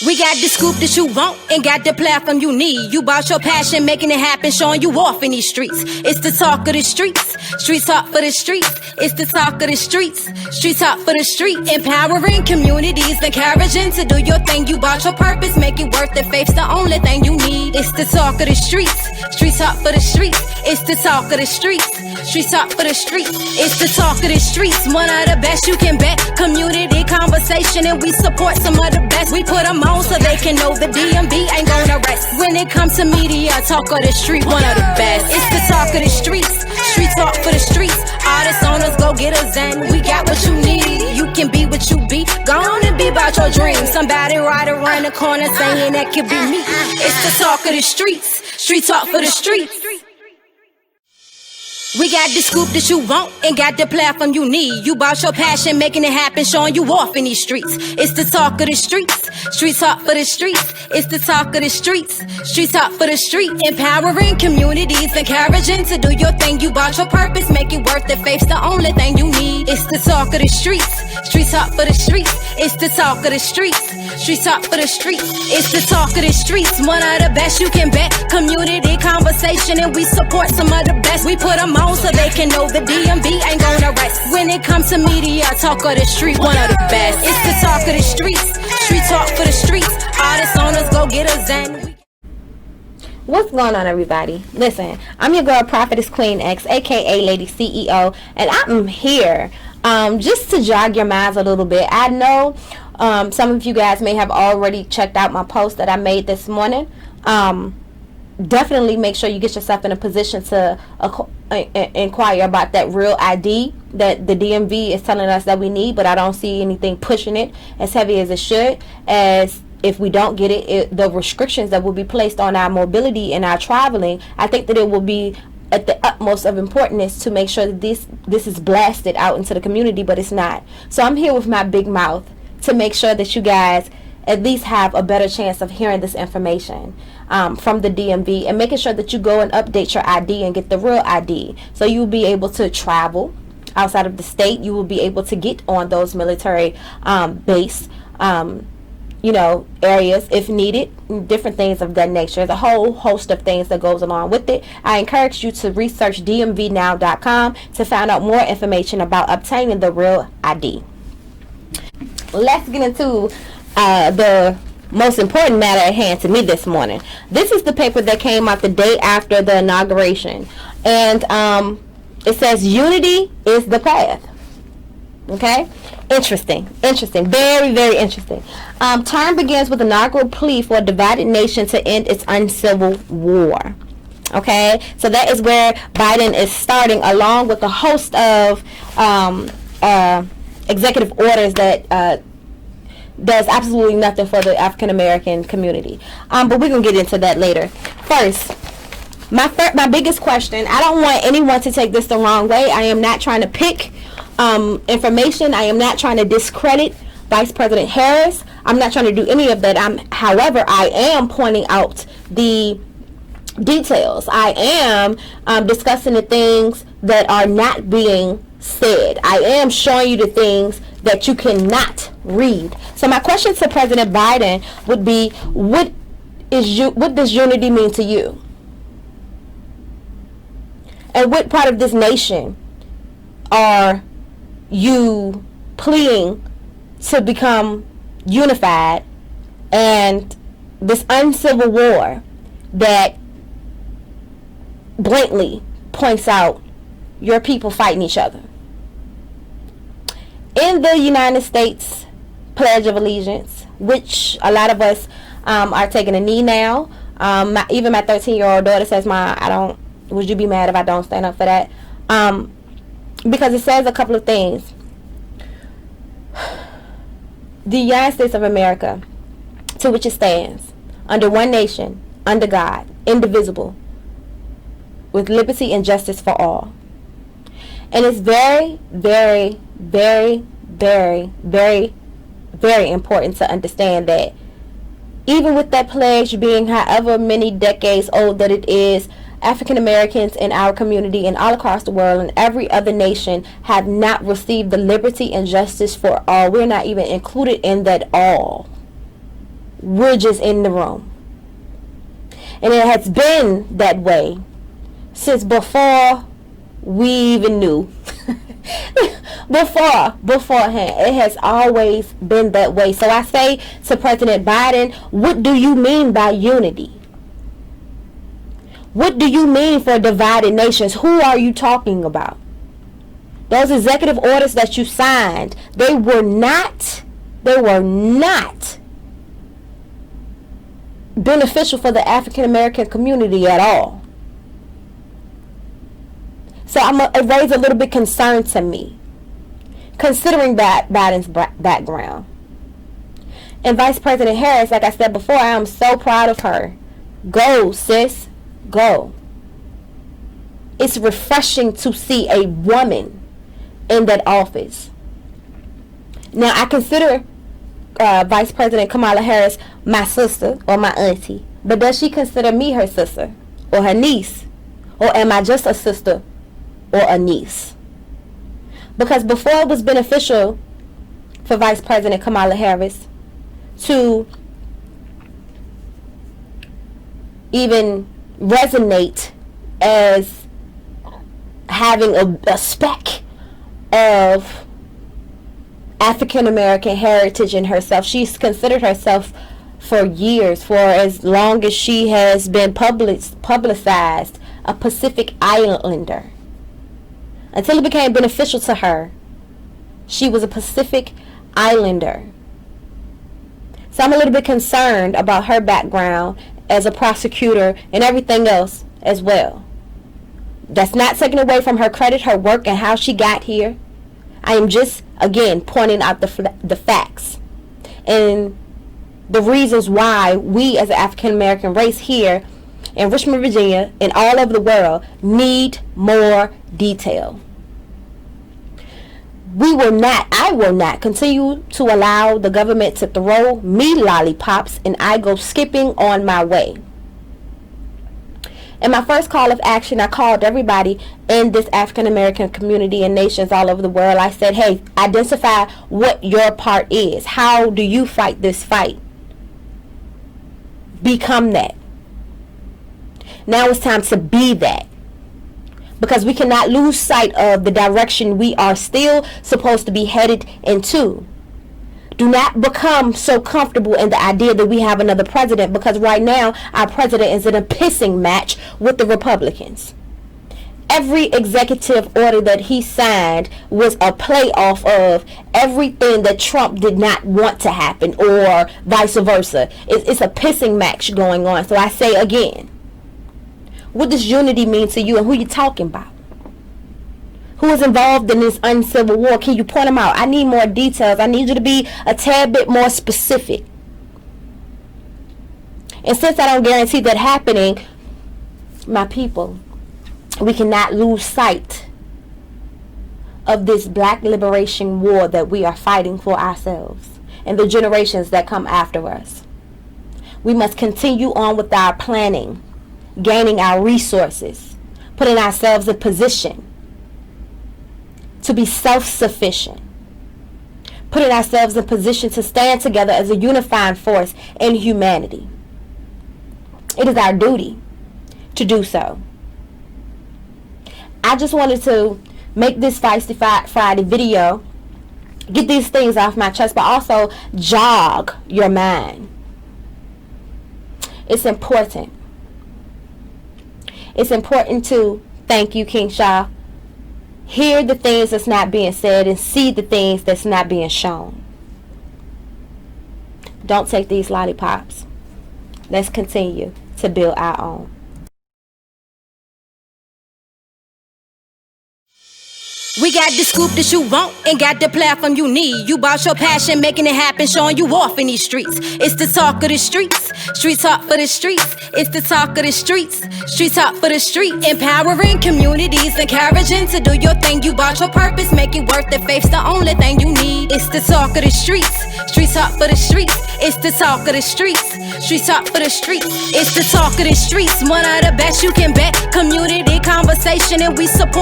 We got the scoop that you want and got the platform you need. You bought your passion, making it happen, showing you off in these streets. It's the talk of the streets. Street talk for the streets. It's the talk of the streets. Street talk for the streets. Empowering communities, encouraging to do your thing. You bought your purpose, make it worth it. Faith's the only thing you need. It's the talk of the streets. Street talk for the streets. It's the talk of the streets. Street talk for the streets. It's the talk of the streets. One of the best you can bet. Community conversation, and we support some of the best. We put them on so they can know the DMV ain't gonna rest. When it comes to media, talk of the street, one of the best. It's the talk of the streets. Street talk for the streets. Artists, owners, go get us, and we got what you need. You can be what you be. Go on and be about your dreams. Somebody right around the corner saying that could be me. It's the talk of the streets. Street talk for the streets. We got the scoop that you want and got the platform you need. You bought your passion, making it happen, showing you off in these streets. It's the talk of the streets. Street talk for the streets. It's the talk of the streets. Street talk for the street. Empowering communities, encouraging to do your thing. You bought your purpose, make it worth it. Faith's the only thing you need. It's the talk of the streets. Street talk for the streets. It's the talk of the streets. Street talk for the streets. It's the talk of the streets. One of the best you can bet. Community conversation, and we support some of the best. We put them on so they can know the DMV ain't gonna rest. When it comes to media, talk of the street, one of the best. It's the talk of the streets. Street talk for the streets. Artists, owners, go get us, and what's going on, everybody? Listen, I'm your girl, ProphetessQueenx, aka LadyCEO, and I'm here just to jog your minds a little bit. I know some of you guys may have already checked out my post that I made this morning. Definitely make sure you get yourself in a position to inquire about that real ID that the DMV is telling us that we need, but I don't see anything pushing it as heavy as it should. As if we don't get it, the restrictions that will be placed on our mobility and our traveling, I think that it will be at the utmost of importance to make sure that this is blasted out into the community, but it's not. So I'm here with my big mouth to make sure that you guys at least have a better chance of hearing this information from the DMV, and making sure that you go and update your ID and get the real ID, so you'll be able to travel outside of the state. You will be able to get on those military base areas if needed, different things of that nature. There's a whole host of things that goes along with it. I encourage you to research dmvnow.com to find out more information about obtaining the real ID. Let's get into the most important matter at hand to me this morning. This is the paper that came out the day after the inauguration, and it says unity is the path. Okay, interesting, very, very interesting. Term begins with inaugural plea for a divided nation to end its uncivil war. Okay, so that is where Biden is starting, along with a host of executive orders that does absolutely nothing for the African American community. But we're gonna get into that later. First, my biggest question. I don't want anyone to take this the wrong way. I am not trying to pick information. I am not trying to discredit Vice President Harris. I'm not trying to do any of that. However, I am pointing out the details. I am discussing the things that are not being said. I am showing you the things that you cannot read. So my question to President Biden would be, what does unity mean to you? And what part of this nation are you pleading to become unified, and this uncivil war that blatantly points out your people fighting each other? In the United States Pledge of Allegiance, which a lot of us are taking a knee now. Even my 13-year-old daughter says, would you be mad if I don't stand up for that? Because it says a couple of things. The United States of America, to which it stands, under one nation, under God, indivisible, with liberty and justice for all. And it's very, very, very, very, very, very important to understand that even with that pledge being however many decades old that it is, African Americans in our community and all across the world and every other nation have not received the liberty and justice for all. We're not even included in that all. we're just in the room. And it has been that way since before we even knew. Beforehand, it has always been that way. So I say to President Biden, what do you mean by unity? What do you mean for divided nations? Who are you talking about? Those executive orders that you signed, they were not beneficial for the African American community at all. So it raised a little bit concern to me, considering that Biden's background. And Vice President Harris, like I said before, I am so proud of her. Go, sis, go. It's refreshing to see a woman in that office. Now, I consider Vice President Kamala Harris my sister or my auntie, but does she consider me her sister or her niece? Or am I just a sister or a niece? Because before it was beneficial for Vice President Kamala Harris to even resonate as having a speck of African American heritage in herself. She's considered herself for years, for as long as she has been publicized, a Pacific Islander. Until it became beneficial to her, she was a Pacific Islander. So I'm a little bit concerned about her background as a prosecutor and everything else as well. That's not taking away from her credit, her work, and how she got here. I am just, again, pointing out the facts and the reasons why we as an African American race here in Richmond, Virginia, and all over the world need more detail. I will not continue to allow the government to throw me lollipops and I go skipping on my way. In my first call of action, I called everybody in this African American community and nations all over the world. I said, hey, identify what your part is. How do you fight this fight? Become that. Now it's time to be that. Because we cannot lose sight of the direction we are still supposed to be headed into. Do not become so comfortable in the idea that we have another president, because right now our president is in a pissing match with the Republicans. Every executive order that he signed was a playoff of everything that Trump did not want to happen, or vice versa. It's a pissing match going on. So I say again, what does unity mean to you, and who you talking about? Who is involved in this uncivil war? Can you point them out? I need more details. I need you to be a tad bit more specific. And since I don't guarantee that happening, my people, we cannot lose sight of this black liberation war that we are fighting for ourselves and the generations that come after us. We must continue on with our planning, gaining our resources, putting ourselves in position to be self-sufficient, putting ourselves in position to stand together as a unifying force in humanity. It is our duty to do so. I just wanted to make this Feisty Friday video, get these things off my chest, but also jog your mind. It's important. It's important to, thank you, King Shah, hear the things that's not being said and see the things that's not being shown. Don't take these lollipops. Let's continue to build our own. We got the scoop that you want and got the platform you need. You bout your passion, making it happen, showing you off in these streets. It's the talk of the streets. Street talk for the streets. It's the talk of the streets. Street talk for the street. Empowering communities, encouraging to do your thing. You bout your purpose, make it worth it. Faith's the only thing you need. It's the talk of the streets. Street talk for the streets. It's the talk of the streets. Street talk for the streets. It's the talk of the streets. One of the best you can bet. Community conversation, and we support